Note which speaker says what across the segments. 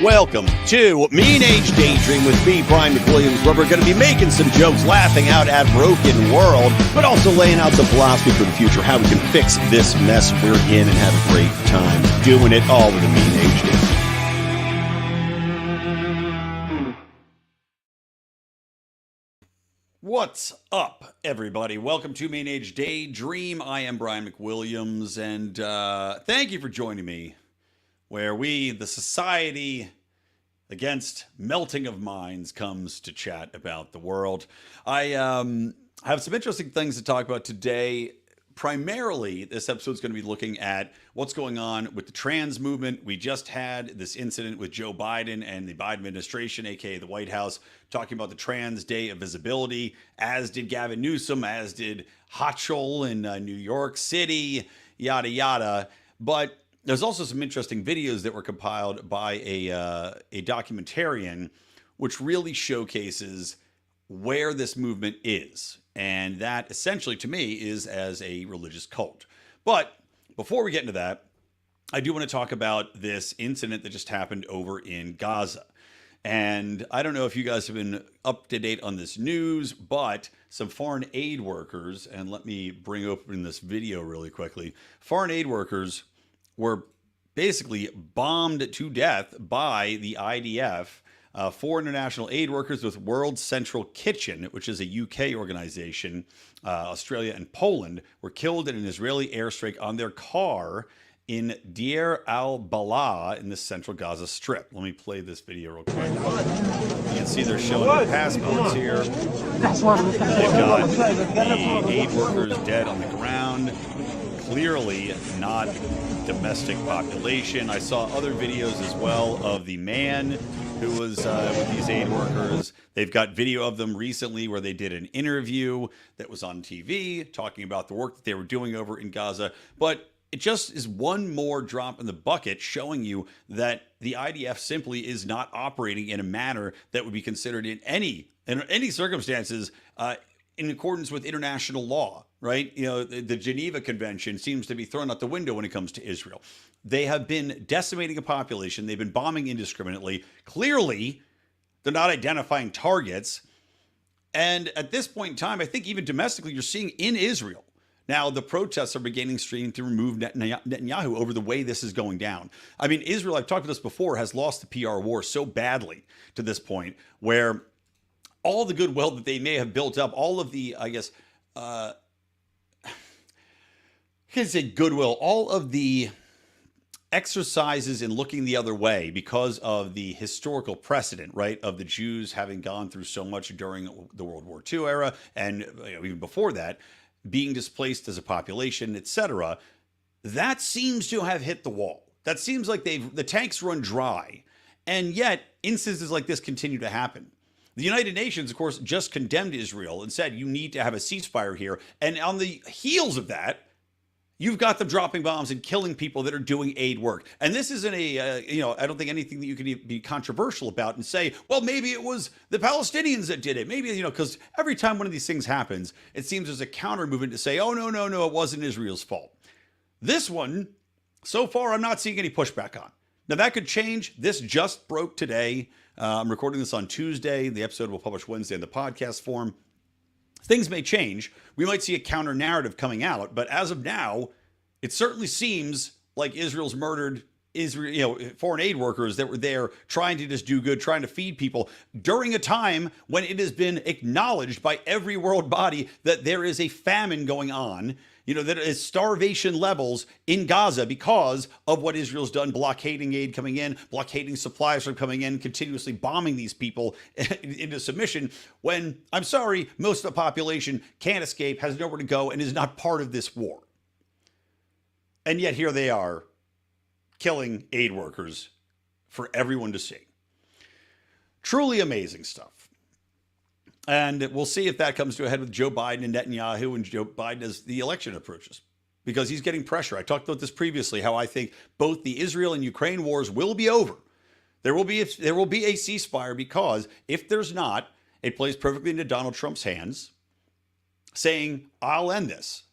Speaker 1: Welcome to Mean Age Daydream with me, Brian McWilliams, where we're going to be making some jokes, laughing out at broken world, but also laying out some philosophy for the future, how we can fix this mess we're in and have a great time doing it all with a Mean Age Daydream. What's up, everybody? Welcome to Mean Age Daydream. I am Brian McWilliams, and thank you for joining me, where we, the Society Against Melting of Minds, comes to chat about the world. I have some interesting things to talk about today. Primarily, this episode is going to be looking at what's going on with the trans movement. We just had this incident with Joe Biden and the Biden administration, aka the White House, talking about the Trans Day of Visibility, as did Gavin Newsom, as did Hochul in New York City, yada, yada. But there's also some interesting videos that were compiled by a documentarian, which really showcases where this movement is. And that essentially, to me, is as a religious cult. But before we get into that, I do want to talk about this incident that just happened over in Gaza. And I don't know if you guys have been up to date on this news, but some foreign aid workers, and let me bring open this video really quickly. Foreign aid workers were basically bombed to death by the IDF. Four international aid workers with World Central Kitchen, which is a UK organization, Australia and Poland, were killed in an Israeli airstrike on their car in Deir al-Balah in the central Gaza Strip. Let me play this video real quick. You can see they're showing their passports here. They've got the aid workers dead on the ground. Clearly not domestic population. I saw other videos as well of the man who was with these aid workers. They've got video of them recently where they did an interview that was on TV talking about the work that they were doing over in Gaza. But it just is one more drop in the bucket showing you that the IDF simply is not operating in a manner that would be considered in any circumstances in accordance with international law, right? You know, the Geneva Convention seems to be thrown out the window when it comes to Israel. They have been decimating a population. They've been bombing indiscriminately. Clearly, they're not identifying targets. And at this point in time, I think even domestically, you're seeing in Israel. Now, the protests are beginning stream to remove Netanyahu over the way this is going down. I mean, Israel, I've talked about this before, has lost the PR war so badly to this point where all the goodwill that they may have built up, all of the, I guess, I can't say goodwill, all of the exercises in looking the other way because of the historical precedent, right, of the Jews having gone through so much during the World War II era and even before that, being displaced as a population, etc. That seems to have hit the wall. That seems like the tanks run dry, and yet instances like this continue to happen. The United Nations, of course, just condemned Israel and said you need to have a ceasefire here. And on the heels of that, you've got them dropping bombs and killing people that are doing aid work. And this isn't I don't think anything that you can be controversial about and say, well, maybe it was the Palestinians that did it. Maybe, because every time one of these things happens, it seems there's a counter movement to say, oh, no, it wasn't Israel's fault. This one, so far, I'm not seeing any pushback on. Now, that could change. This just broke today. I'm recording this on Tuesday. The episode will publish Wednesday in the podcast form. Things may change. We might see a counter narrative coming out, but as of now, it certainly seems like Israel's murdered foreign aid workers that were there trying to just do good, trying to feed people during a time when it has been acknowledged by every world body that there is a famine going on, that is starvation levels in Gaza because of what Israel's done, blockading aid coming in, blockading supplies from coming in, continuously bombing these people into submission when, I'm sorry, most of the population can't escape, has nowhere to go, and is not part of this war. And yet here they are, killing aid workers for everyone to see. Truly amazing stuff. And we'll see if that comes to a head with Joe Biden and Netanyahu and Joe Biden as the election approaches, because he's getting pressure. I talked about this previously, how I think both the Israel and Ukraine wars will be over. There will be a ceasefire, because if there's not, it plays perfectly into Donald Trump's hands, saying, I'll end this.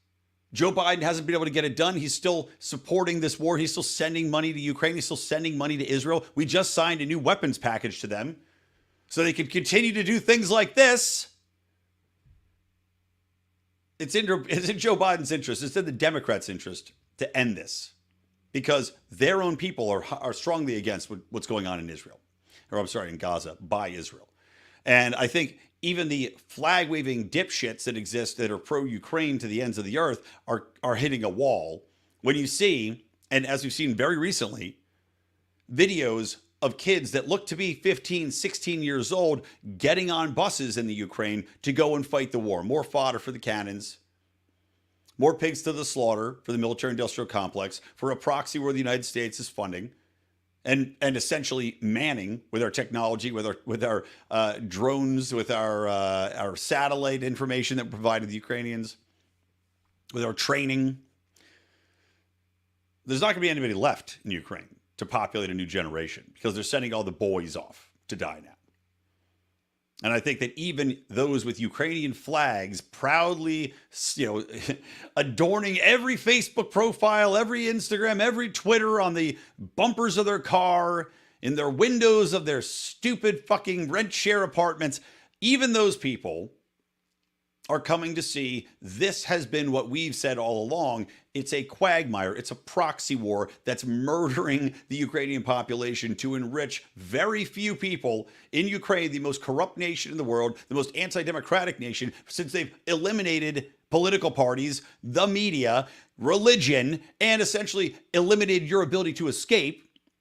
Speaker 1: Joe Biden hasn't been able to get it done. He's still supporting this war. He's still sending money to Ukraine. He's still sending money to Israel. We just signed a new weapons package to them so they can continue to do things like this. It's in Joe Biden's interest. It's in the Democrats' interest to end this because their own people are strongly against what's going on in Israel. Or I'm sorry, in Gaza by Israel. And I think even the flag-waving dipshits that exist that are pro-Ukraine to the ends of the earth are hitting a wall when you see, and as we've seen very recently, videos of kids that look to be 15, 16 years old getting on buses in the Ukraine to go and fight the war. More fodder for the cannons, more pigs to the slaughter for the military-industrial complex, for a proxy war the United States is funding, and essentially manning with our technology, with our drones, with our satellite information that we provided the Ukrainians, with our training. There's not going to be anybody left in Ukraine to populate a new generation because they're sending all the boys off to die now. And I think that even those with Ukrainian flags proudly, adorning every Facebook profile, every Instagram, every Twitter on the bumpers of their car, in their windows of their stupid fucking rent share apartments, even those people are coming to see this has been what we've said all along. It's a quagmire. It's a proxy war that's murdering the Ukrainian population to enrich very few people in Ukraine, the most corrupt nation in the world, the most anti-democratic nation, since they've eliminated political parties, the media, religion, and essentially eliminated your ability to escape.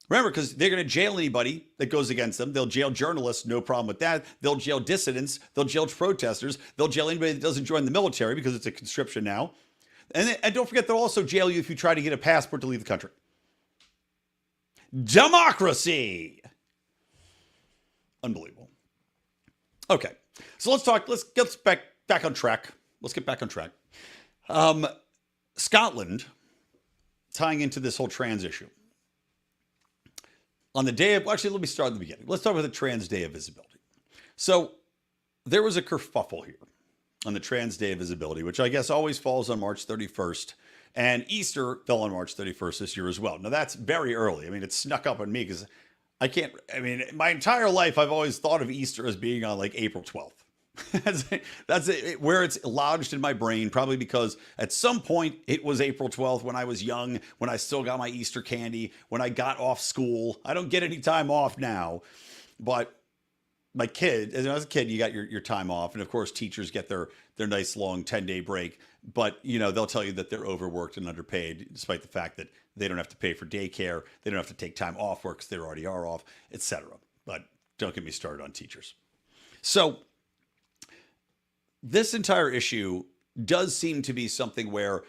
Speaker 1: Remember, because they're going to jail anybody that goes against them. They'll jail journalists, no problem with that. They'll jail dissidents. They'll jail protesters. They'll jail anybody that doesn't join the military because it's a conscription now. And don't forget, they'll also jail you if you try to get a passport to leave the country. Democracy! Unbelievable. Okay, so let's get back on track. Let's get back on track. Scotland, tying into this whole trans issue. On the day of, actually, let me start at the beginning. Let's start with the Trans Day of Visibility. So there was a kerfuffle here on the Trans Day of Visibility, which I guess always falls on March 31st. And Easter fell on March 31st this year as well. Now, that's very early. I mean, it snuck up on me because my entire life, I've always thought of Easter as being on like April 12th. That's where it's lodged in my brain, probably because at some point it was April 12th when I was young, when I still got my Easter candy, when I got off school. I don't get any time off now, but my kid, as a kid, you got your time off. And of course, teachers get their nice long 10-day break, but they'll tell you that they're overworked and underpaid, despite the fact that they don't have to pay for daycare. They don't have to take time off work because they already are off, etc. But don't get me started on teachers. So this entire issue does seem to be something where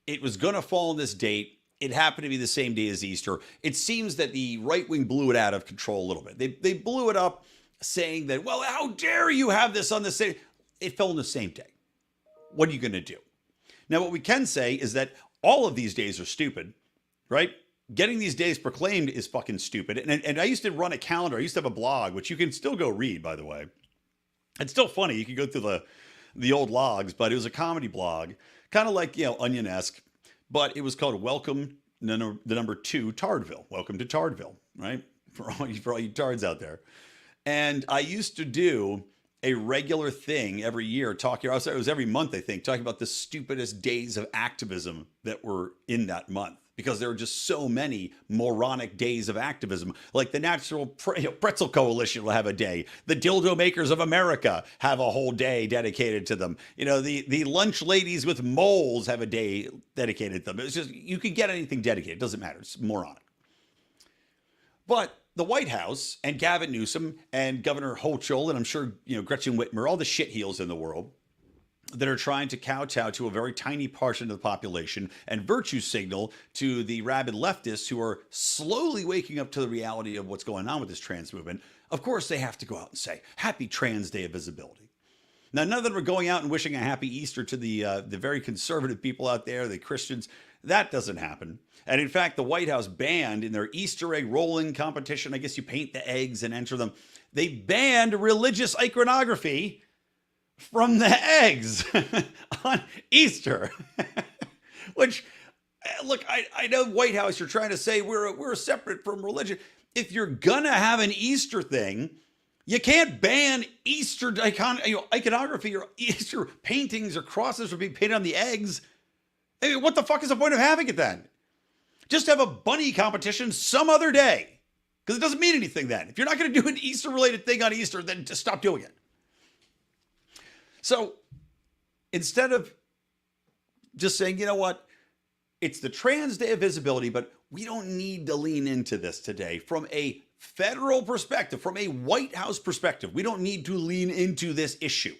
Speaker 1: it was going to fall on this date. It happened to be the same day as Easter. It seems that the right wing blew it out of control a little bit. They blew it up saying that, well, how dare you have this on the same? It fell on the same day. What are you going to do? Now, what we can say is that all of these days are stupid, right? Getting these days proclaimed is fucking stupid. And I used to run a calendar. I used to have a blog, which you can still go read, by the way. It's still funny. You can go through the old logs, but it was a comedy blog, kind of like, Onion-esque, but it was called Welcome, the number 2, Tardville. Welcome to Tardville, right? For all you tards out there. And I used to do a regular thing every year, it was every month, I think, talking about the stupidest days of activism that were in that month. Because there are just so many moronic days of activism. Like the Natural Pretzel Coalition will have a day. The Dildo Makers of America have a whole day dedicated to them. The lunch ladies with moles have a day dedicated to them. It's just, you could get anything dedicated. It doesn't matter. It's moronic. But the White House and Gavin Newsom and Governor Hochul, and I'm sure, Gretchen Whitmer, all the shitheels in the world, that are trying to kowtow to a very tiny portion of the population and virtue signal to the rabid leftists who are slowly waking up to the reality of what's going on with this trans movement. Of course, they have to go out and say, Happy Trans Day of Visibility. Now, none of them are going out and wishing a happy Easter to the very conservative people out there, the Christians. That doesn't happen. And in fact, the White House banned in their Easter egg rolling competition, I guess you paint the eggs and enter them, they banned religious iconography from the eggs on Easter. Which, look, I know White House, you're trying to say we're separate from religion. If you're gonna have an Easter thing, you can't ban Easter iconography or Easter paintings or crosses from being painted on the eggs. I mean, what the fuck is the point of having it then? Just have a bunny competition some other day. Because it doesn't mean anything then. If you're not going to do an Easter-related thing on Easter, then just stop doing it. So instead of just saying, you know what, it's the Trans Day of Visibility, but we don't need to lean into this today from a federal perspective, from a White House perspective. We don't need to lean into this issue,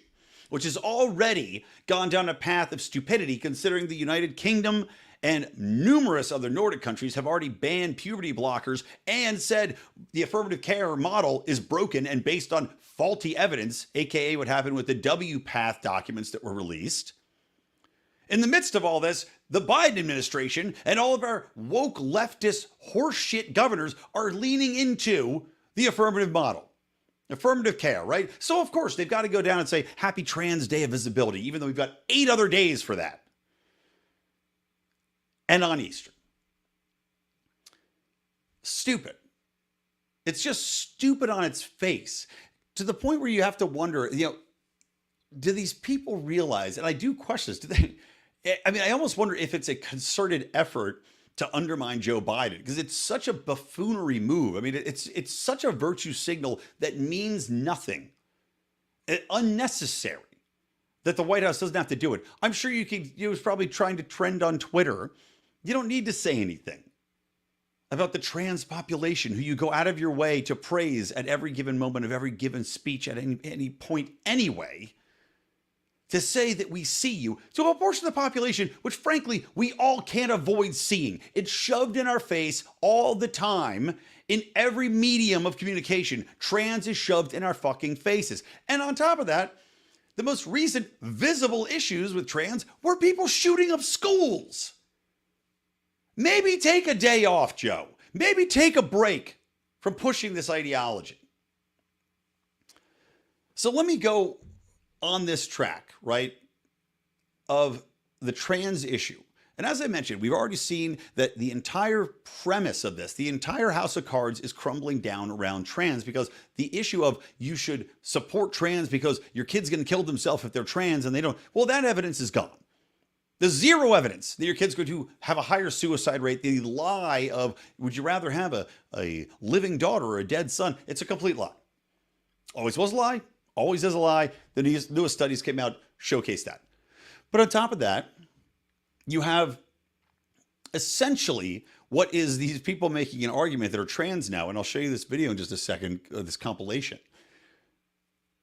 Speaker 1: which has already gone down a path of stupidity, considering the United Kingdom and numerous other Nordic countries have already banned puberty blockers and said the affirmative care model is broken and based on faulty evidence, aka what happened with the WPATH documents that were released. In the midst of all this, the Biden administration and all of our woke leftist horseshit governors are leaning into the affirmative model. Affirmative care, right? So of course they've got to go down and say Happy Trans Day of Visibility, even though we've got 8 other days for that. And on Easter. Stupid. It's just stupid on its face, to the point where you have to wonder, do these people realize, and I do question this, I almost wonder if it's a concerted effort to undermine Joe Biden, because it's such a buffoonery move. I mean, it's such a virtue signal that means nothing. Unnecessary. That the White House doesn't have to do it. I'm sure he was probably trying to trend on Twitter. You don't need to say anything about the trans population who you go out of your way to praise at every given moment of every given speech at any point anyway, to say that we see you, to a portion of the population which frankly we all can't avoid seeing. It's shoved in our face all the time in every medium of communication. Trans is shoved in our fucking faces. And on top of that, the most recent visible issues with trans were people shooting up schools. Maybe take a day off, Joe. Maybe take a break from pushing this ideology. So let me go on this track, right, of the trans issue. And as I mentioned, we've already seen that the entire premise of this, the entire house of cards is crumbling down around trans, because the issue of you should support trans because your kid's going to kill themselves if they're trans and they don't. Well, that evidence is gone. There's zero evidence that your kid's going to have a higher suicide rate. The lie of, would you rather have a living daughter or a dead son? It's a complete lie. Always was a lie. Always is a lie. The newest studies came out, showcase that. But on top of that, you have essentially what is these people making an argument that are trans now. And I'll show you this video in just a second, this compilation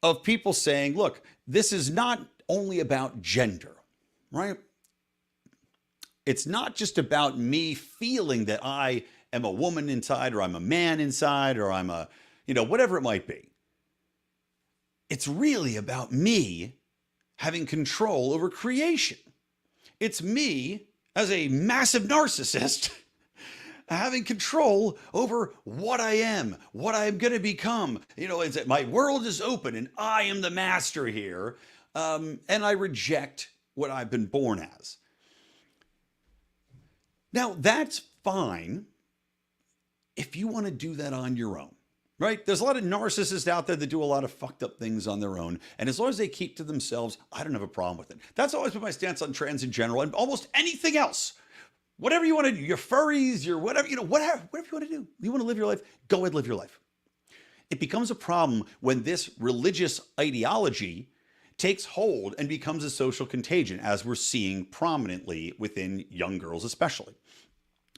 Speaker 1: of people saying, look, this is not only about gender, right? It's not just about me feeling that I am a woman inside, or I'm a man inside, or I'm a, whatever it might be. It's really about me having control over creation. It's me as a massive narcissist having control over what I am, what I'm going to become. It's that my world is open and I am the master here. And I reject what I've been born as. Now, that's fine if you want to do that on your own, right? There's a lot of narcissists out there that do a lot of fucked up things on their own. And as long as they keep to themselves, I don't have a problem with it. That's always been my stance on trans in general and almost anything else. Whatever you want to do, your furries, your whatever, whatever you want to do. You want to live your life, go ahead and live your life. It becomes a problem when this religious ideology takes hold and becomes a social contagion, as we're seeing prominently within young girls especially.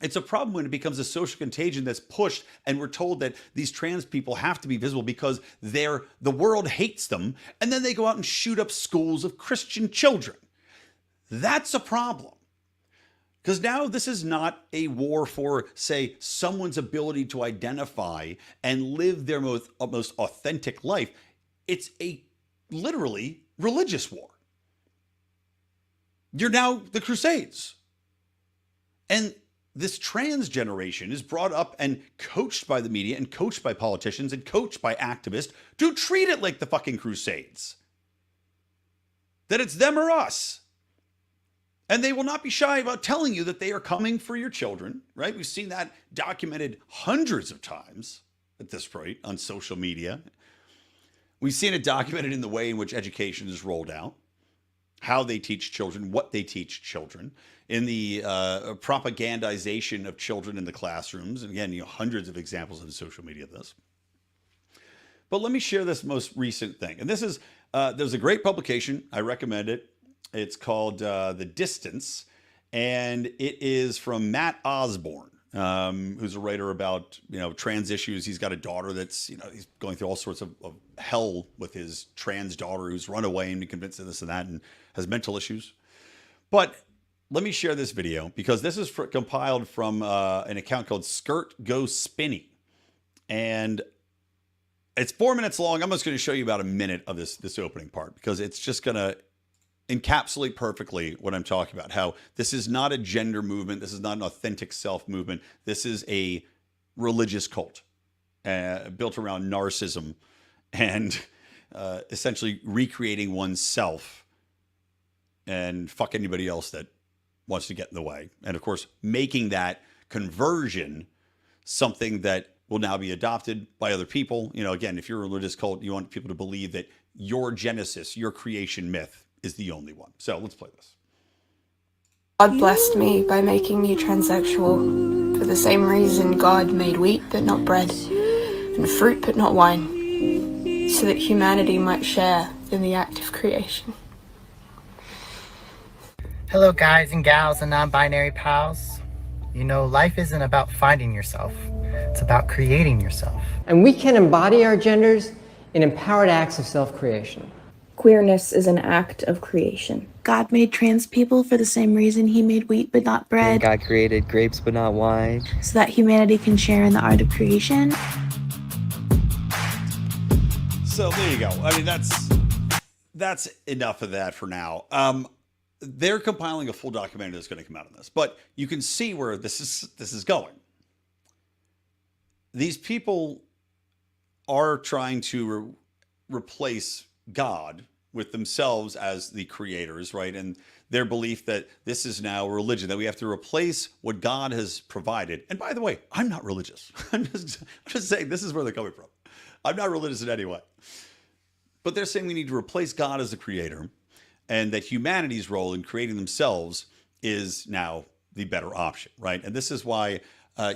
Speaker 1: It's a problem when it becomes a social contagion that's pushed, and we're told that these trans people have to be visible because the world hates them, and then they go out and shoot up schools of Christian children. That's a problem. Because now this is not a war for, say, someone's ability to identify and live their most authentic life. It's a literally religious war. You're now the Crusades. And this trans generation is brought up and coached by the media and coached by politicians and coached by activists to treat it like the fucking Crusades. That it's them or us. And they will not be shy about telling you that they are coming for your children, right? We've seen that documented hundreds of times at this rate on social media. We've seen it documented in the way in which education is rolled out, how they teach children, what they teach children, in the propagandization of children in the classrooms. And again, hundreds of examples on social media of this. But let me share this most recent thing. And this is, there's a great publication. I recommend it. It's called The Distance. And it is from Matt Osborne, who's a writer about, trans issues. He's got a daughter that's, he's going through all sorts of hell with his trans daughter who's run away and been convinced of this and that and has mental issues. But let me share this video because this is compiled from an account called Skirt Go Spinny. And it's 4 minutes long. I'm just going to show you about a minute of this opening part because it's just going to encapsulate perfectly what I'm talking about. How this is not a gender movement. This is not an authentic self movement. This is a religious cult built around narcissism and essentially recreating oneself and fuck anybody else that wants to get in the way. And of course, making that conversion something that will now be adopted by other people. Again, if you're a religious cult, you want people to believe that your genesis, your creation myth is the only one. So let's play this.
Speaker 2: God blessed me by making me transsexual for the same reason God made wheat but not bread, and fruit but not wine, so that humanity might share in the act of creation.
Speaker 3: Hello guys and gals and non-binary pals. Life isn't about finding yourself. It's about creating yourself.
Speaker 4: And we can embody our genders in empowered acts of self-creation.
Speaker 5: Queerness is an act of creation.
Speaker 6: God made trans people for the same reason he made wheat but not bread.
Speaker 7: And God created grapes but not wine.
Speaker 6: So that humanity can share in the art of creation.
Speaker 1: So there you go. I mean, that's enough of that for now. They're compiling a full documentary that's going to come out on this, but you can see where this is going. These people are trying to replace God with themselves as the creators, right? And their belief that this is now religion, that we have to replace what God has provided. And by the way, I'm not religious. I'm just saying this is where they're coming from. I'm not religious in any way. But they're saying we need to replace God as the creator and that humanity's role in creating themselves is now the better option, right? And this is why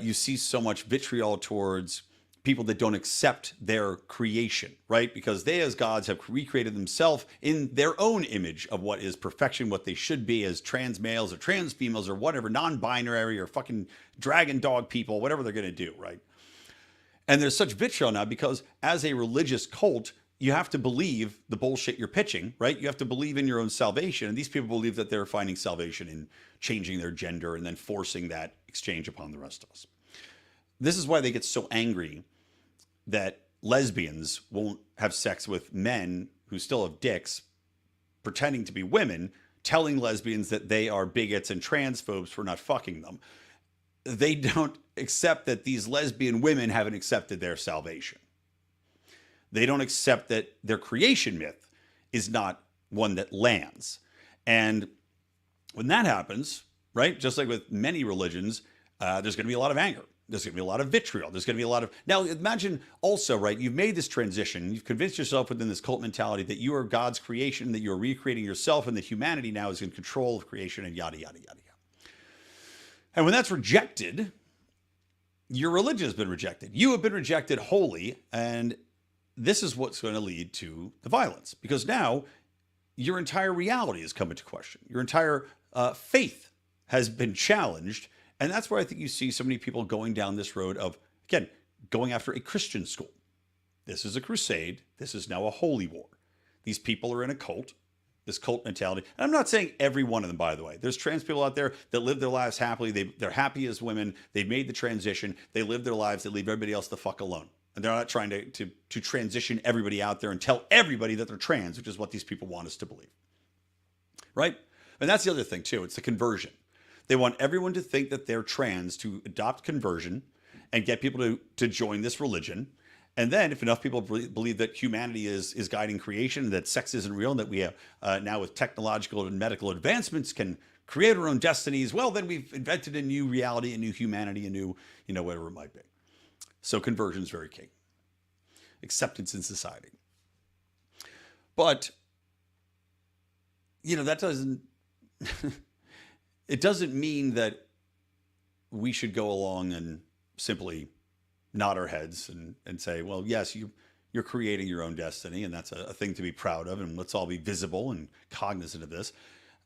Speaker 1: you see so much vitriol towards people that don't accept their creation, right? Because they as gods have recreated themselves in their own image of what is perfection, what they should be as trans males or trans females or whatever, non-binary or fucking dragon dog people, whatever they're going to do, right? And there's such vitriol now because as a religious cult, you have to believe the bullshit you're pitching, right? You have to believe in your own salvation. And these people believe that they're finding salvation in changing their gender and then forcing that exchange upon the rest of us. This is why they get so angry that lesbians won't have sex with men who still have dicks, pretending to be women, telling lesbians that they are bigots and transphobes for not fucking them. They don't accept that these lesbian women haven't accepted their salvation. They don't accept that their creation myth is not one that lands. And when that happens, right, just like with many religions, there's going to be a lot of anger. There's going to be a lot of vitriol. There's going to be a lot of... Now, imagine also, right, you've made this transition. You've convinced yourself within this cult mentality that you are God's creation, that you're recreating yourself, and that humanity now is in control of creation, and yada, yada, yada, yada. And when that's rejected, your religion has been rejected. You have been rejected wholly, and this is what's going to lead to the violence. Because now, your entire reality is come into question. Your entire faith has been challenged. And that's where I think you see so many people going down this road of, again, going after a Christian school. This is a crusade. This is now a holy war. These people are in a cult, this cult mentality. And I'm not saying every one of them, by the way. There's trans people out there that live their lives happily. They're happy as women. They've made the transition. They live their lives. They leave everybody else the fuck alone. And they're not trying to transition everybody out there and tell everybody that they're trans, which is what these people want us to believe. Right? And that's the other thing, too. It's the conversion. They want everyone to think that they're trans to adopt conversion and get people to join this religion. And then if enough people believe that humanity is guiding creation, that sex isn't real, and that we have now with technological and medical advancements can create our own destinies, well, then we've invented a new reality, a new humanity, a new, whatever it might be. So conversion is very key. Acceptance in society. But, that doesn't, it doesn't mean that we should go along and simply nod our heads and say, well, yes, you're creating your own destiny, and that's a thing to be proud of, and let's all be visible and cognizant of this.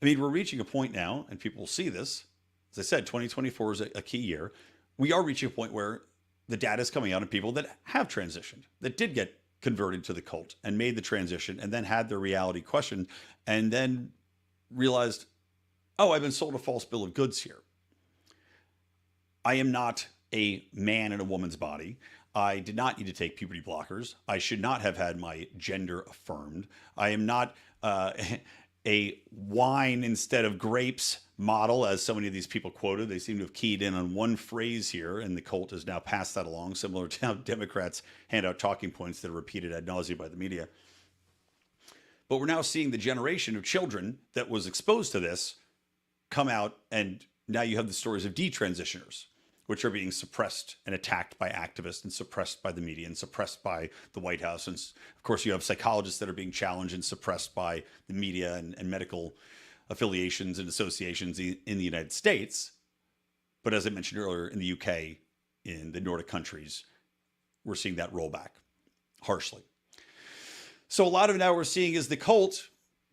Speaker 1: I mean, we're reaching a point now, and people will see this. As I said, 2024 is a key year. We are reaching a point where the data is coming out of people that have transitioned, that did get converted to the cult and made the transition and then had their reality questioned and then realized, oh, I've been sold a false bill of goods here. I am not a man in a woman's body. I did not need to take puberty blockers. I should not have had my gender affirmed. I am not a wine instead of grapes model, as so many of these people quoted. They seem to have keyed in on one phrase here, and the cult has now passed that along, similar to how Democrats hand out talking points that are repeated ad nauseum by the media. But we're now seeing the generation of children that was exposed to this come out, and now you have the stories of detransitioners, which are being suppressed and attacked by activists and suppressed by the media and suppressed by the White House. And of course, you have psychologists that are being challenged and suppressed by the media and medical affiliations and associations in the United States. But as I mentioned earlier, in the UK, in the Nordic countries, we're seeing that roll back harshly. So a lot of now we're seeing is the cult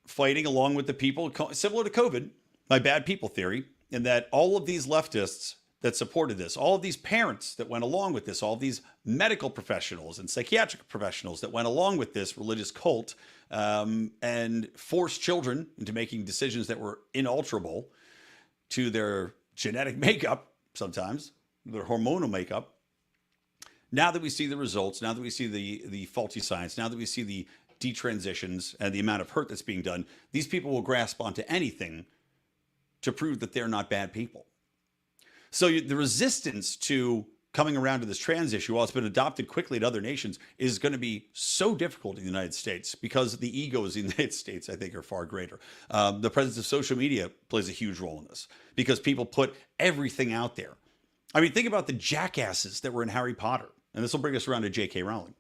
Speaker 1: fighting along with the people, similar to COVID, my bad people theory, in that all of these leftists that supported this, all of these parents that went along with this, all of these medical professionals and psychiatric professionals that went along with this religious cult and forced children into making decisions that were inalterable to their genetic makeup, sometimes their hormonal makeup. Now that we see the results, now that we see the faulty science, now that we see the detransitions and the amount of hurt that's being done, these people will grasp onto anything to prove that they're not bad people. So the resistance to coming around to this trans issue, while it's been adopted quickly in other nations, is going to be so difficult in the United States because the egos in the United States, I think, are far greater. The presence of social media plays a huge role in this because people put everything out there. I mean, think about the jackasses that were in Harry Potter. And this will bring us around to JK Rowling.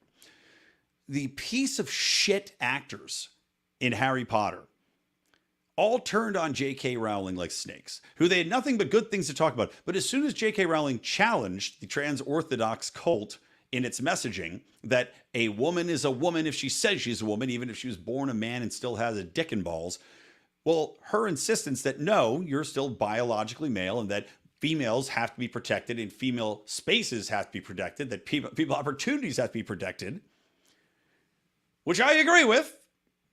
Speaker 1: The piece of shit actors in Harry Potter all turned on JK Rowling like snakes, who they had nothing but good things to talk about. But as soon as JK Rowling challenged the trans-orthodox cult in its messaging that a woman is a woman if she says she's a woman, even if she was born a man and still has a dick and balls, well, her insistence that no, you're still biologically male and that females have to be protected and female spaces have to be protected, that people opportunities have to be protected, which I agree with.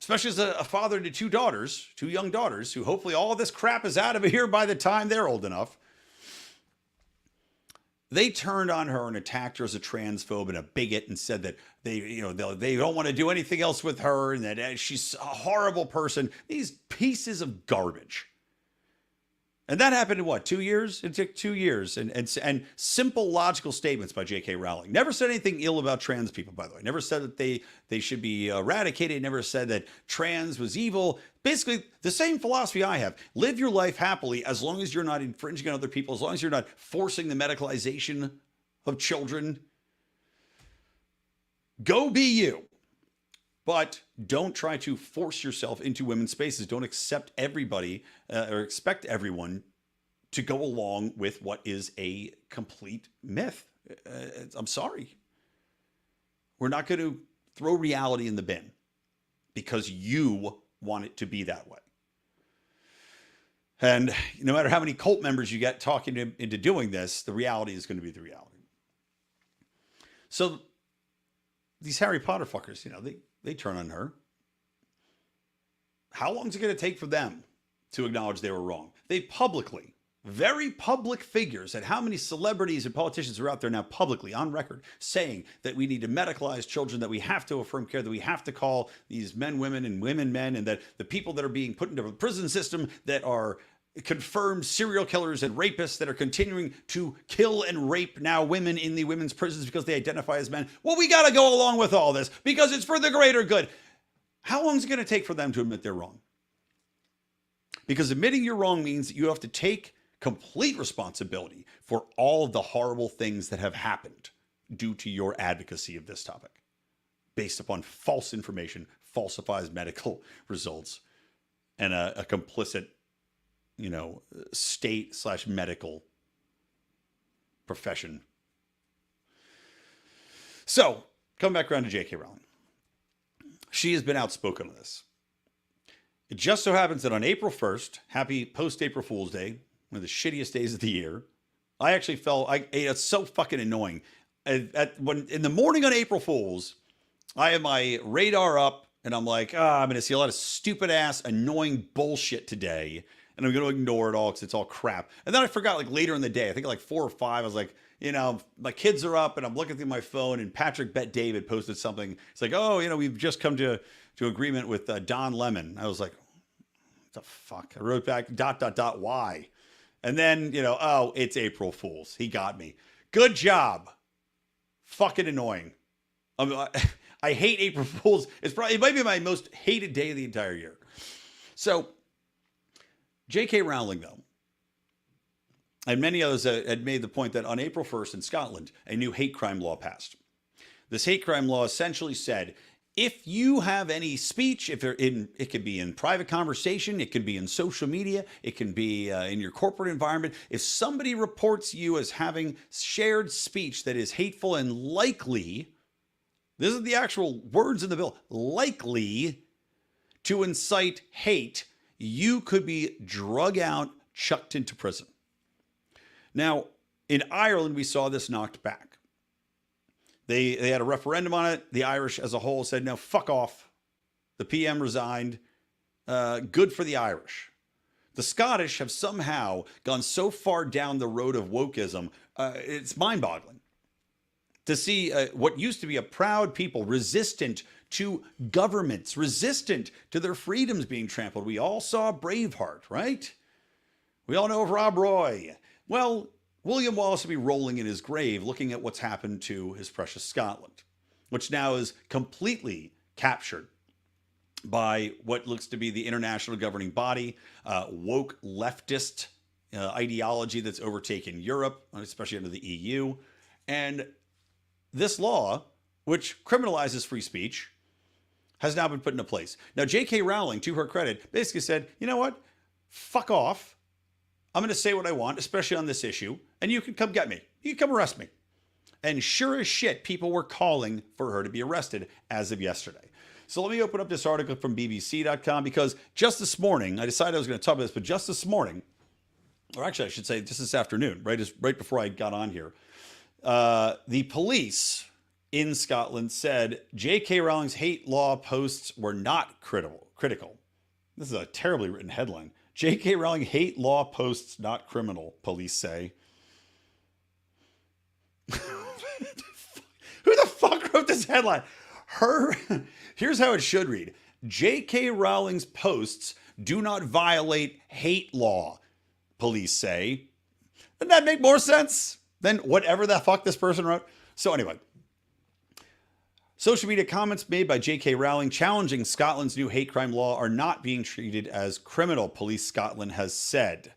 Speaker 1: Especially as a father to two young daughters, who hopefully all this crap is out of here by the time they're old enough. They turned on her and attacked her as a transphobe and a bigot and said that they don't want to do anything else with her and that she's a horrible person. These pieces of garbage. And that happened in what, 2 years? It took 2 years. And simple logical statements by JK Rowling. Never said anything ill about trans people, by the way. Never said that they should be eradicated. Never said that trans was evil. Basically, the same philosophy I have. Live your life happily as long as you're not infringing on other people, as long as you're not forcing the medicalization of children. Go be you. But don't try to force yourself into women's spaces. Don't accept everybody or expect everyone to go along with what is a complete myth. I'm sorry. We're not going to throw reality in the bin because you want it to be that way. And no matter how many cult members you get talking into doing this, the reality is going to be the reality. So these Harry Potter fuckers, they turn on her. How long is it going to take for them to acknowledge they were wrong? They publicly, very public figures, and how many celebrities and politicians are out there now publicly on record saying that we need to medicalize children, that we have to affirm care, that we have to call these men women and women men, and that the people that are being put into the prison system that are confirmed serial killers and rapists that are continuing to kill and rape now women in the women's prisons because they identify as men. Well, we got to go along with all this because it's for the greater good. How long is it going to take for them to admit they're wrong? Because admitting you're wrong means that you have to take complete responsibility for all of the horrible things that have happened due to your advocacy of this topic, based upon false information, falsifies medical results, and a complicit, state/medical profession. So, coming back around to JK Rowling. She has been outspoken on this. It just so happens that on April 1st, happy post-April Fool's Day, one of the shittiest days of the year, I actually it's so fucking annoying. In the morning on April Fool's, I have my radar up and I'm like, I'm going to see a lot of stupid ass, annoying bullshit today. And I'm going to ignore it all because it's all crap. And then I forgot later in the day, I think 4 or 5, I was like, my kids are up and I'm looking through my phone and Patrick Bet David posted something. It's like, we've just come to agreement with Don Lemon. I was like, what the fuck? I wrote back, ... why? And then, it's April Fool's. He got me. Good job. Fucking annoying. I hate April Fool's. It might be my most hated day of the entire year. So, JK Rowling, though, and many others had made the point that on April 1st in Scotland, a new hate crime law passed. This hate crime law essentially said, if you have any speech, it could be in private conversation, it could be in social media, it can be in your corporate environment. If somebody reports you as having shared speech that is hateful and likely, this is the actual words in the bill, likely to incite hate, you could be drug out, chucked into prison. Now, in Ireland, we saw this knocked back. They had a referendum on it. The Irish as a whole said, no, fuck off. The PM resigned. Good for the Irish. The Scottish have somehow gone so far down the road of wokeism, it's mind-boggling. To see what used to be a proud people, resistant to governments, resistant to their freedoms being trampled. We all saw Braveheart, right? We all know of Rob Roy. Well, William Wallace will be rolling in his grave looking at what's happened to his precious Scotland, which now is completely captured by what looks to be the international governing body, woke leftist ideology that's overtaken Europe, especially under the EU. And this law, which criminalizes free speech, has now been put into place. Now, J.K. Rowling, to her credit, basically said, you know what? Fuck off. I'm going to say what I want, especially on this issue, and you can come get me. You can come arrest me. And sure as shit, people were calling for her to be arrested as of yesterday. So let me open up this article from BBC.com because just this morning, I decided I was going to talk about this, but just this morning, or actually I should say just this afternoon, right before I got on here, the police in Scotland said J.K. Rowling's hate law posts were not critical. This is a terribly written headline. J.K. Rowling hate law posts not criminal, police say. Who the fuck wrote this headline? Here's how it should read. J.K. Rowling's posts do not violate hate law, police say. Doesn't that make more sense than whatever the fuck this person wrote? So anyway, social media comments made by J.K. Rowling challenging Scotland's new hate crime law are not being treated as criminal, Police Scotland has said.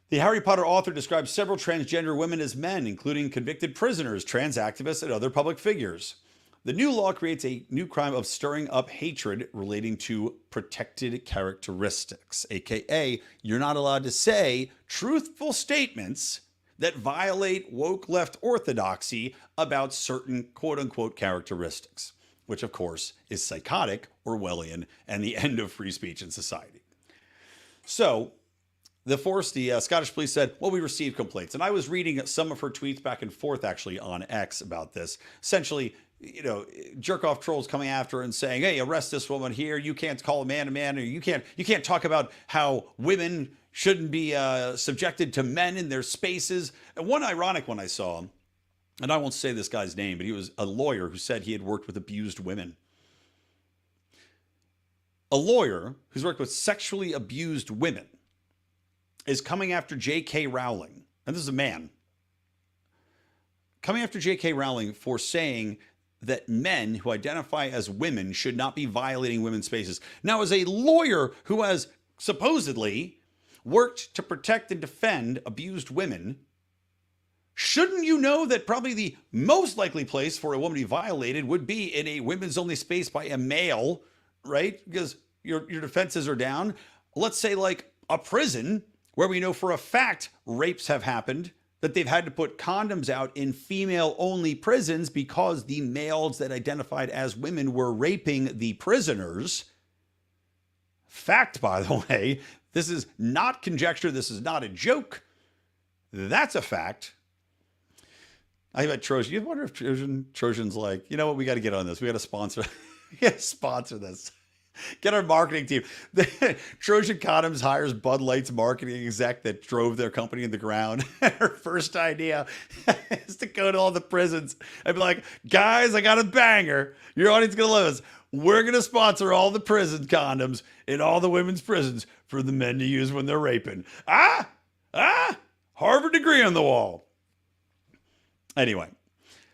Speaker 1: The Harry Potter author describes several transgender women as men, including convicted prisoners, trans activists, and other public figures. The new law creates a new crime of stirring up hatred relating to protected characteristics, aka you're not allowed to say truthful statements that violate woke left orthodoxy about certain quote-unquote characteristics, which of course is psychotic, Orwellian, and the end of free speech in society. So the Scottish police said, well, we received complaints. And I was reading some of her tweets back and forth actually on X about this. Essentially, jerk-off trolls coming after her and saying, hey, arrest this woman here. You can't call a man, or you can't talk about how women shouldn't be subjected to men in their spaces. And one ironic one I saw, and I won't say this guy's name, but he was a lawyer who said he had worked with abused women. A lawyer who's worked with sexually abused women is coming after J.K. Rowling, and this is a man, coming after J.K. Rowling for saying that men who identify as women should not be violating women's spaces. Now, as a lawyer who has supposedly worked to protect and defend abused women, shouldn't you know that probably the most likely place for a woman to be violated would be in a women's only space by a male, right? Because your defenses are down. Let's say like a prison where we know for a fact rapes have happened, that they've had to put condoms out in female-only prisons because the males that identified as women were raping the prisoners. Fact, by the way, this is not conjecture. This is not a joke. That's a fact. I bet Trojan. You wonder if Trojan's like, you know what? We got to get on this. We got to sponsor. We got to sponsor this. Get our marketing team. Trojan Condoms hires Bud Light's marketing exec that drove their company in the ground. Her first idea is to go to all the prisons and be like, guys, I got a banger. Your audience is going to love us. We're going to sponsor all the prison condoms in all the women's prisons for the men to use when they're raping. Harvard degree on the wall. Anyway,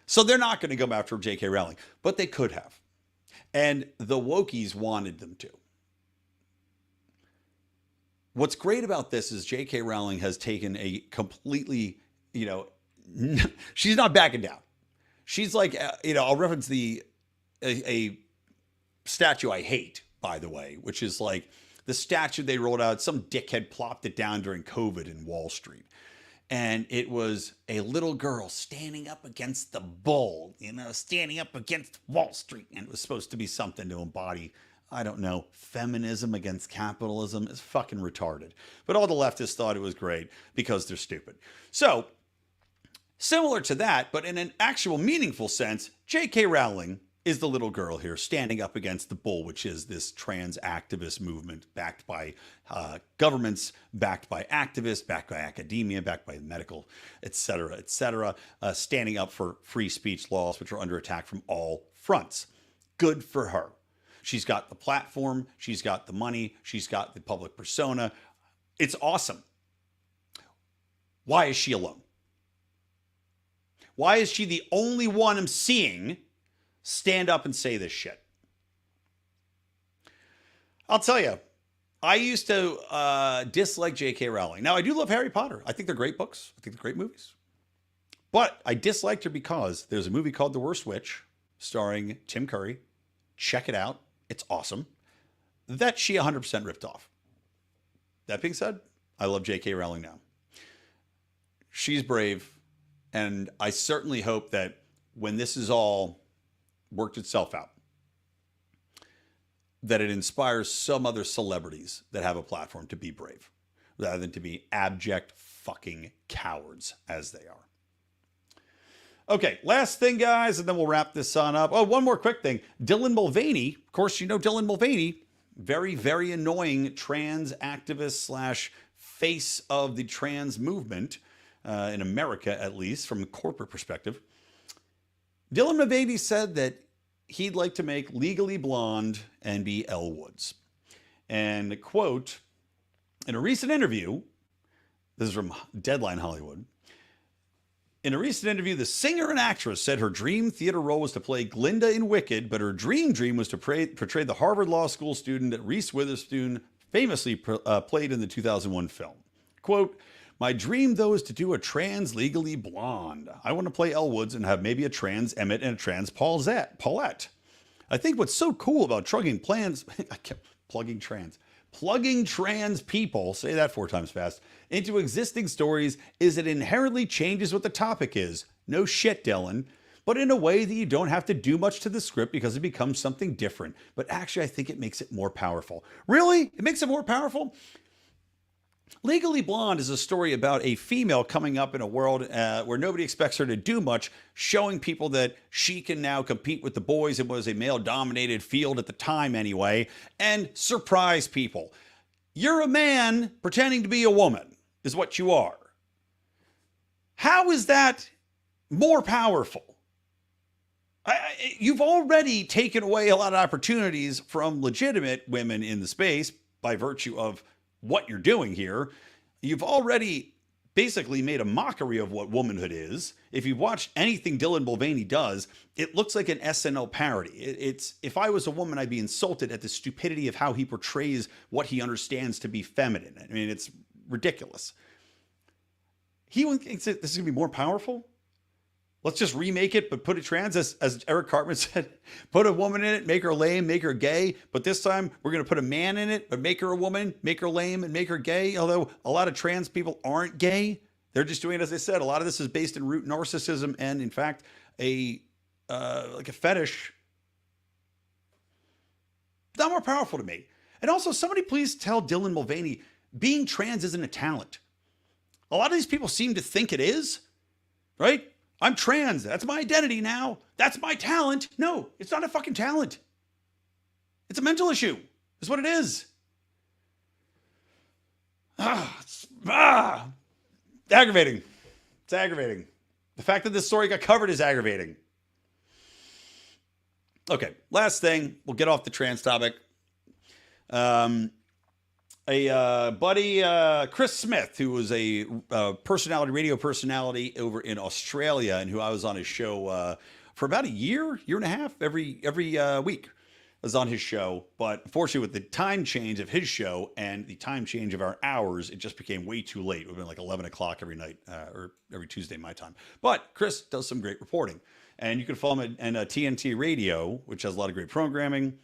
Speaker 1: so they're not going to go after JK Rowling, but they could have. And the wokies wanted them to. What's great about this is JK Rowling has taken a completely, she's not backing down. She's like, I'll reference a statue I hate, by the way, which is like the statue they rolled out. Some dickhead plopped it down during COVID in Wall Street. And it was a little girl standing up against the bull, standing up against Wall Street. And it was supposed to be something to embody, I don't know, feminism against capitalism. It's fucking retarded. But all the leftists thought it was great because they're stupid. So, similar to that, but in an actual meaningful sense, JK Rowling is the little girl here standing up against the bull, which is this trans activist movement backed by governments, backed by activists, backed by academia, backed by medical, et cetera, standing up for free speech laws, which are under attack from all fronts. Good for her. She's got the platform. She's got the money. She's got the public persona. It's awesome. Why is she alone? Why is she the only one I'm seeing stand up and say this shit? I'll tell you, I used to dislike JK Rowling. Now, I do love Harry Potter. I think they're great books. I think they're great movies. But I disliked her because there's a movie called The Worst Witch starring Tim Curry. Check it out. It's awesome. That she 100% ripped off. That being said, I love JK Rowling now. She's brave. And I certainly hope that when this is all worked itself out, that it inspires some other celebrities that have a platform to be brave rather than to be abject fucking cowards as they are. Okay, last thing, guys, and then we'll wrap this on up. Oh, one more quick thing. Dylan Mulvaney, of course, you know Dylan Mulvaney, very, very annoying trans activist / face of the trans movement in America, at least from a corporate perspective. Dylan Mulvaney said that he'd like to make Legally Blonde and be Elle Woods. And, quote, in a recent interview, this is from Deadline Hollywood, in a recent interview, the singer and actress said her dream theater role was to play Glinda in Wicked, but her dream was to portray the Harvard Law School student that Reese Witherspoon famously played in the 2001 film. Quote, my dream, though, is to do a trans Legally Blonde. I want to play Elle Woods and have maybe a trans Emmett and a trans Paulette. I think what's so cool about plugging trans people, say that 4 times fast, into existing stories is it inherently changes what the topic is. No shit, Dylan. But in a way that you don't have to do much to the script because it becomes something different. But actually, I think it makes it more powerful. Really? It makes it more powerful? Legally Blonde is a story about a female coming up in a world where nobody expects her to do much, showing people that she can now compete with the boys. It was a male-dominated field at the time anyway, and surprise people. You're a man pretending to be a woman, is what you are. How is that more powerful? You've already taken away a lot of opportunities from legitimate women in the space by virtue of what you're doing here. You've already basically made a mockery of what womanhood is. If you've watched anything Dylan Mulvaney does, it looks like an SNL parody. It's if I was a woman, I'd be insulted at the stupidity of how he portrays what he understands to be feminine. I mean, it's ridiculous. He thinks that this is going to be more powerful. Let's just remake it, but put it trans, as Eric Cartman said. Put a woman in it, make her lame, make her gay. But this time, we're going to put a man in it, but make her a woman, make her lame, and make her gay. Although a lot of trans people aren't gay. They're just doing it, as I said. A lot of this is based in root narcissism and, in fact, like a fetish. Not more powerful to me. And also, somebody please tell Dylan Mulvaney, being trans isn't a talent. A lot of these people seem to think it is, right? I'm trans. That's my identity now. That's my talent. No, it's not a fucking talent. It's a mental issue. It's what it is. It's aggravating. It's aggravating. The fact that this story got covered is aggravating. Okay, last thing. We'll get off the trans topic. A buddy, Chris Smith, who was a radio personality over in Australia, and who I was on his show for about a year and a half, every week. I was on his show, but unfortunately, with the time change of his show and the time change of our hours, it just became way too late. It would have been like 11 o'clock every night, or every Tuesday my time. But Chris does some great reporting, and you can follow him at TNT Radio, which has a lot of great programming.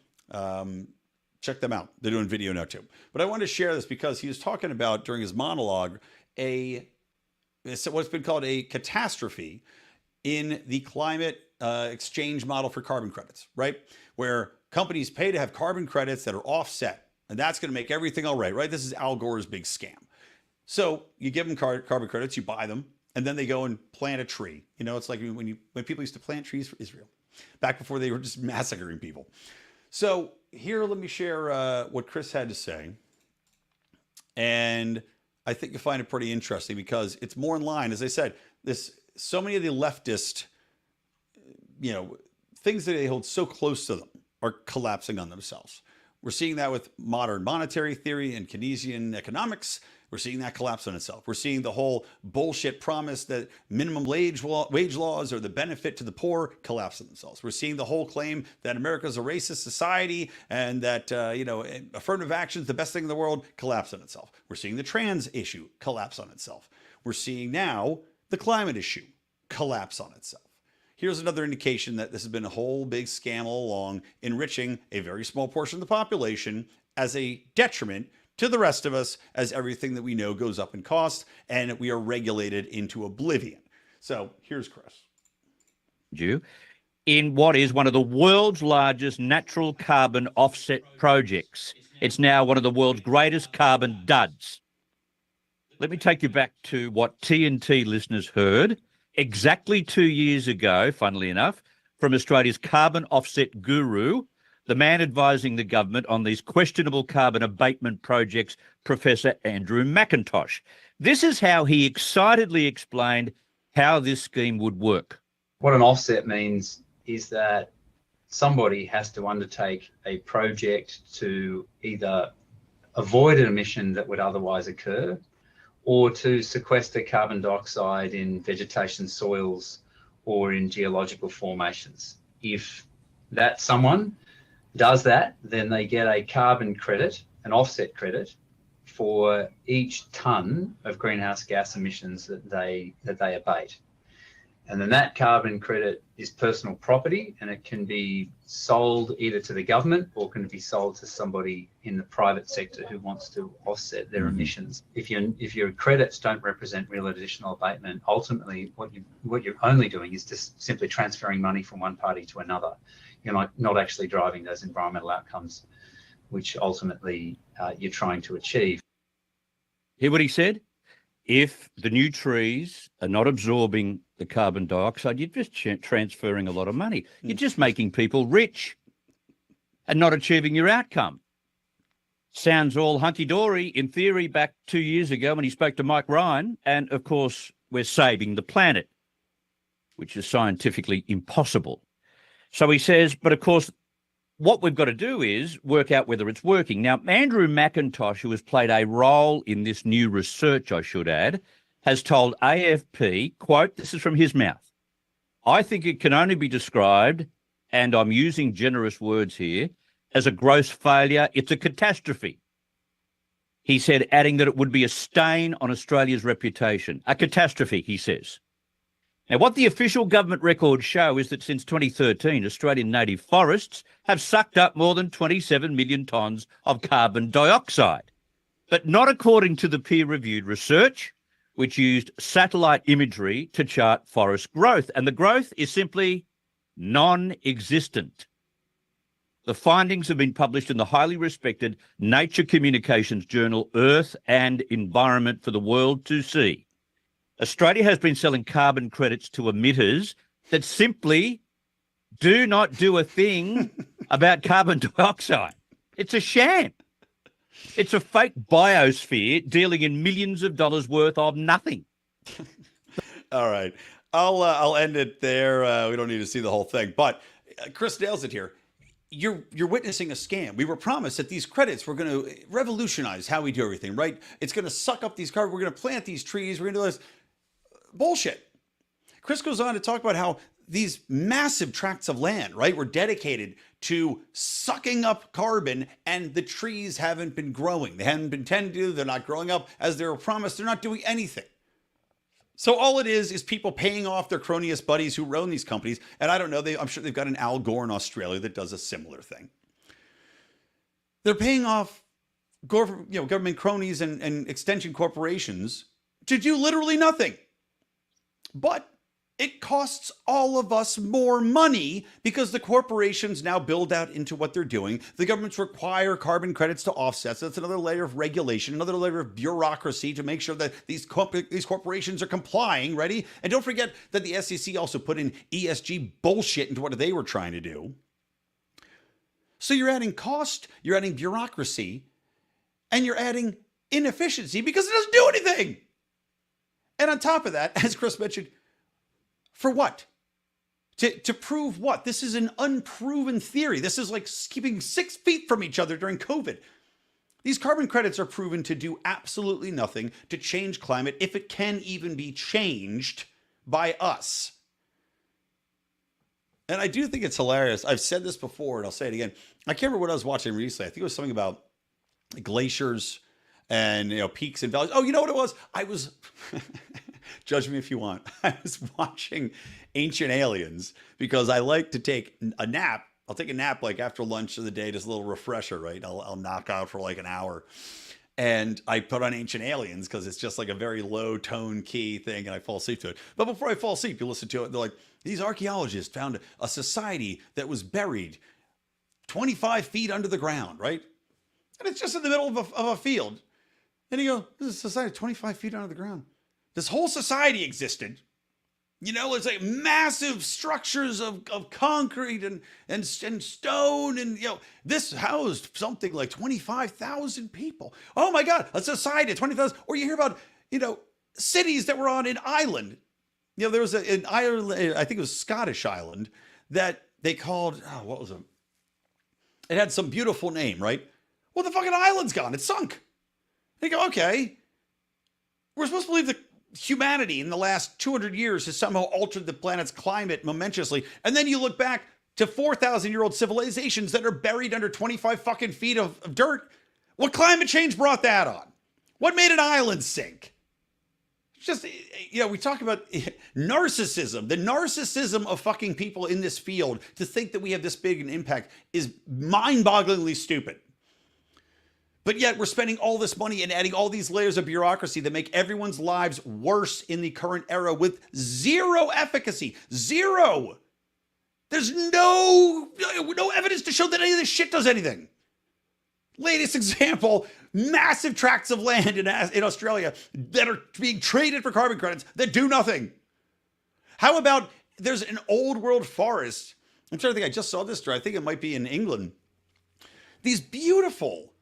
Speaker 1: Check them out. They're doing video now too. But I wanted to share this because he was talking about, during his monologue, what's been called a catastrophe in the climate exchange model for carbon credits, right? Where companies pay to have carbon credits that are offset, and that's going to make everything all right, right? This is Al Gore's big scam. So you give them carbon credits, you buy them, and then they go and plant a tree. You know, it's like when people used to plant trees for Israel, back before they were just massacring people. So here, let me share what Chris had to say. And I think you'll find it pretty interesting because it's more in line. As I said, so many of the leftist, things that they hold so close to them are collapsing on themselves. We're seeing that with modern monetary theory and Keynesian economics. We're seeing that collapse on itself. We're seeing the whole bullshit promise that minimum wage laws are the benefit to the poor collapse on themselves. We're seeing the whole claim that America's a racist society and that, affirmative action is the best thing in the world collapse on itself. We're seeing the trans issue collapse on itself. We're seeing now the climate issue collapse on itself. Here's another indication that this has been a whole big scam all along, enriching a very small portion of the population as a detriment to the rest of us, as everything that we know goes up in cost and we are regulated into oblivion. So here's Chris.
Speaker 8: In what is one of the world's largest natural carbon offset projects. It's now one of the world's greatest carbon duds. Let me take you back to what TNT listeners heard exactly 2 years ago, funnily enough, from Australia's carbon offset guru, the man advising the government on these questionable carbon abatement projects, Professor Andrew McIntosh. This is how he excitedly explained how this scheme would work.
Speaker 9: What an offset means is that somebody has to undertake a project to either avoid an emission that would otherwise occur or to sequester carbon dioxide in vegetation soils or in geological formations. If that someone does that, then they get a carbon credit, an offset credit, for each tonne of greenhouse gas emissions that they abate. And then that carbon credit is personal property, and it can be sold either to the government or can be sold to somebody in the private sector who wants to offset their emissions. If your credits don't represent real additional abatement, ultimately what you're only doing is just simply transferring money from one party to another. You're not actually driving those environmental outcomes, which ultimately you're trying to achieve.
Speaker 8: Hear what he said? If the new trees are not absorbing the carbon dioxide, you're just transferring a lot of money. You're just making people rich and not achieving your outcome. Sounds all hunky-dory in theory back 2 years ago when he spoke to Mike Ryan. And, of course, we're saving the planet, which is scientifically impossible. So he says, but, of course, what we've got to do is work out whether it's working. Now, Andrew McIntosh, who has played a role in this new research, I should add, has told AFP, quote, this is from his mouth, I think it can only be described, and I'm using generous words here, as a gross failure. It's a catastrophe. He said, adding that it would be a stain on Australia's reputation. A catastrophe, he says. Now, what the official government records show is that since 2013, Australian native forests have sucked up more than 27 million tonnes of carbon dioxide. But not according to the peer-reviewed research, which used satellite imagery to chart forest growth. And the growth is simply non-existent. The findings have been published in the highly respected Nature Communications journal Earth and Environment for the world to see. Australia has been selling carbon credits to emitters that simply do not do a thing about carbon dioxide. It's a sham. It's a fake biosphere dealing in millions of dollars worth of nothing.
Speaker 1: All right. I'll end it there. We don't need to see the whole thing. But Chris nails it here. You're witnessing a scam. We were promised that these credits were going to revolutionize how we do everything, right? It's going to suck up these carbon. We're going to plant these trees. We're going to do this. Bullshit. Chris goes on to talk about how these massive tracts of land, right, were dedicated to sucking up carbon, and the trees haven't been growing. They haven't been tended to. They're not growing up as they were promised. They're not doing anything. So all it is people paying off their cronyist buddies who run these companies. And I don't know, I'm sure they've got an Al Gore in Australia that does a similar thing. They're paying off government cronies and extension corporations to do literally nothing. But it costs all of us more money because the corporations now build out into what they're doing. The governments require carbon credits to offset. So that's another layer of regulation, another layer of bureaucracy to make sure that these corporations are complying, ready? And don't forget that the SEC also put in ESG bullshit into what they were trying to do. So you're adding cost, you're adding bureaucracy, and you're adding inefficiency because it doesn't do anything. And on top of that, as Chris mentioned, for what? To prove what? This is an unproven theory. This is like keeping 6 feet from each other during COVID. These carbon credits are proven to do absolutely nothing to change climate if it can even be changed by us. And I do think it's hilarious. I've said this before and I'll say it again. I can't remember what I was watching recently. I think it was something about glaciers and peaks and valleys. Oh, you know what it was? I was judge me if you want. I was watching Ancient Aliens because I like to take a nap. I'll take a nap like after lunch of the day, just a little refresher, right? I'll knock out for like an hour. And I put on Ancient Aliens because it's just like a very low tone key thing and I fall asleep to it. But before I fall asleep, you listen to it. They're like, these archaeologists found a society that was buried 25 feet under the ground, right? And it's just in the middle of a field. And you go, this is a society 25 feet under the ground. This whole society existed. It's like massive structures of concrete and stone. And, this housed something like 25,000 people. Oh my God, a society of 20,000. Or you hear about, cities that were on an island. There was an island, I think it was Scottish island, that they called, what was it? It had some beautiful name, right? Well, the fucking island's gone. It's sunk. They go, okay, we're supposed to believe that humanity in the last 200 years has somehow altered the planet's climate momentously. And then you look back to 4,000-year-old civilizations that are buried under 25 fucking feet of dirt. What climate change brought that on? What made an island sink? It's just, we talk about narcissism. The narcissism of fucking people in this field to think that we have this big an impact is mind-bogglingly stupid. But yet we're spending all this money and adding all these layers of bureaucracy that make everyone's lives worse in the current era with zero efficacy. Zero. There's no evidence to show that any of this shit does anything. Latest example, massive tracts of land in Australia that are being traded for carbon credits that do nothing. How about there's an old world forest. I'm trying to think, I just saw this story. I think it might be in England. These beautiful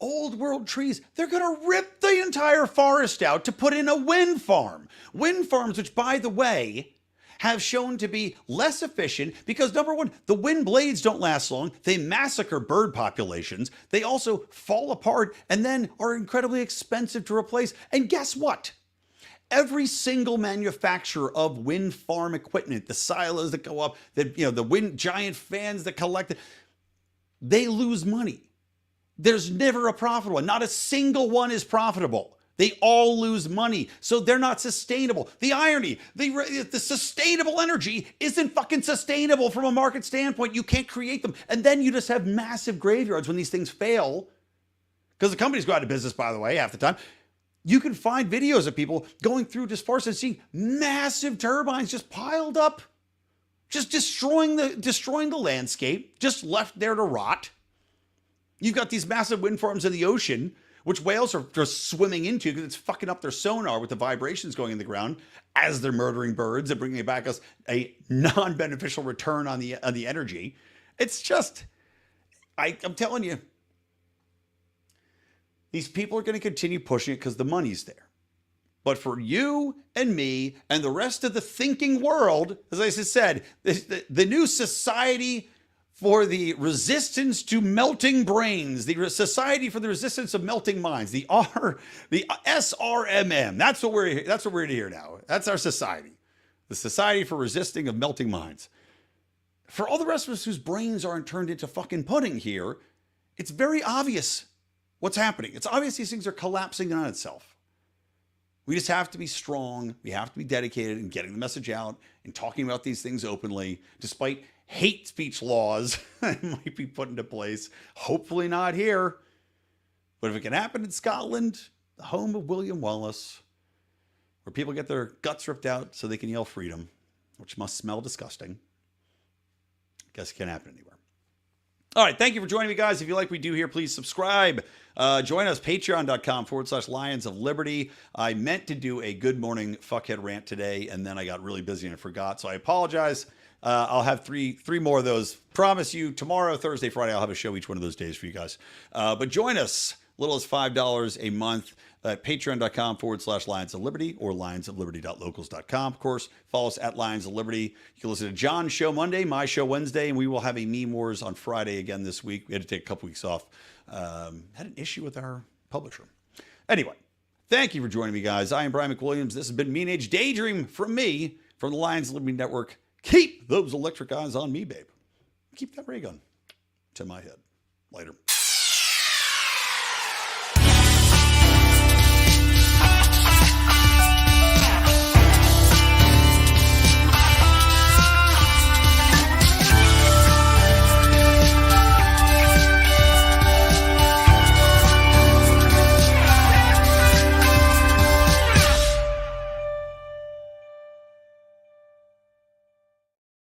Speaker 1: old world trees, they're going to rip the entire forest out to put in a wind farm. Wind farms, which, by the way, have shown to be less efficient because, number one, the wind blades don't last long. They massacre bird populations. They also fall apart and then are incredibly expensive to replace. And guess what? Every single manufacturer of wind farm equipment, the silos that go up, the wind giant fans that collect it, they lose money. There's never a profitable one. Not a single one is profitable. They all lose money. So they're not sustainable. The irony, the sustainable energy isn't fucking sustainable from a market standpoint. You can't create them. And then you just have massive graveyards when these things fail. Because the companies go out of business, by the way, half the time. You can find videos of people going through just forests and seeing massive turbines just piled up, just destroying the landscape, just left there to rot. You've got these massive wind farms in the ocean, which whales are just swimming into because it's fucking up their sonar with the vibrations going in the ground as they're murdering birds and bringing back us a non-beneficial return on the energy. It's just, I'm telling you, these people are going to continue pushing it because the money's there. But for you and me and the rest of the thinking world, as I just said, the new society for the resistance to melting brains, the Society for the Resistance of Melting Minds, the SRMM. That's what we're to hear now. That's our society, the Society for Resisting of Melting Minds. For all the rest of us whose brains aren't turned into fucking pudding here, it's very obvious what's happening. It's obvious these things are collapsing on itself. We just have to be strong. We have to be dedicated in getting the message out and talking about these things openly, despite hate speech laws that might be put into place. Hopefully not here. But if it can happen in Scotland, the home of William Wallace, where people get their guts ripped out so they can yell freedom, which must smell disgusting, I guess it can happen anywhere. All right, thank you for joining me, guys. If you like what we do here, please subscribe. Join us, patreon.com/Lions of Liberty. I meant to do a good morning fuckhead rant today, and then I got really busy and I forgot, so I apologize. I'll have three more of those. Promise you, tomorrow, Thursday, Friday, I'll have a show each one of those days for you guys. But join us, little as $5 a month at patreon.com/Lions of Liberty or lionsofliberty.locals.com. Of course, follow us at Lions of Liberty. You can listen to John's show Monday, my show Wednesday, and we will have a Meme Wars on Friday again this week. We had to take a couple weeks off. Had an issue with our publisher. Anyway, thank you for joining me, guys. I am Brian McWilliams. This has been Mean Age Daydream from me, from the Lions of Liberty Network. Keep those electric eyes on me, babe. Keep that ray gun to my head. Later.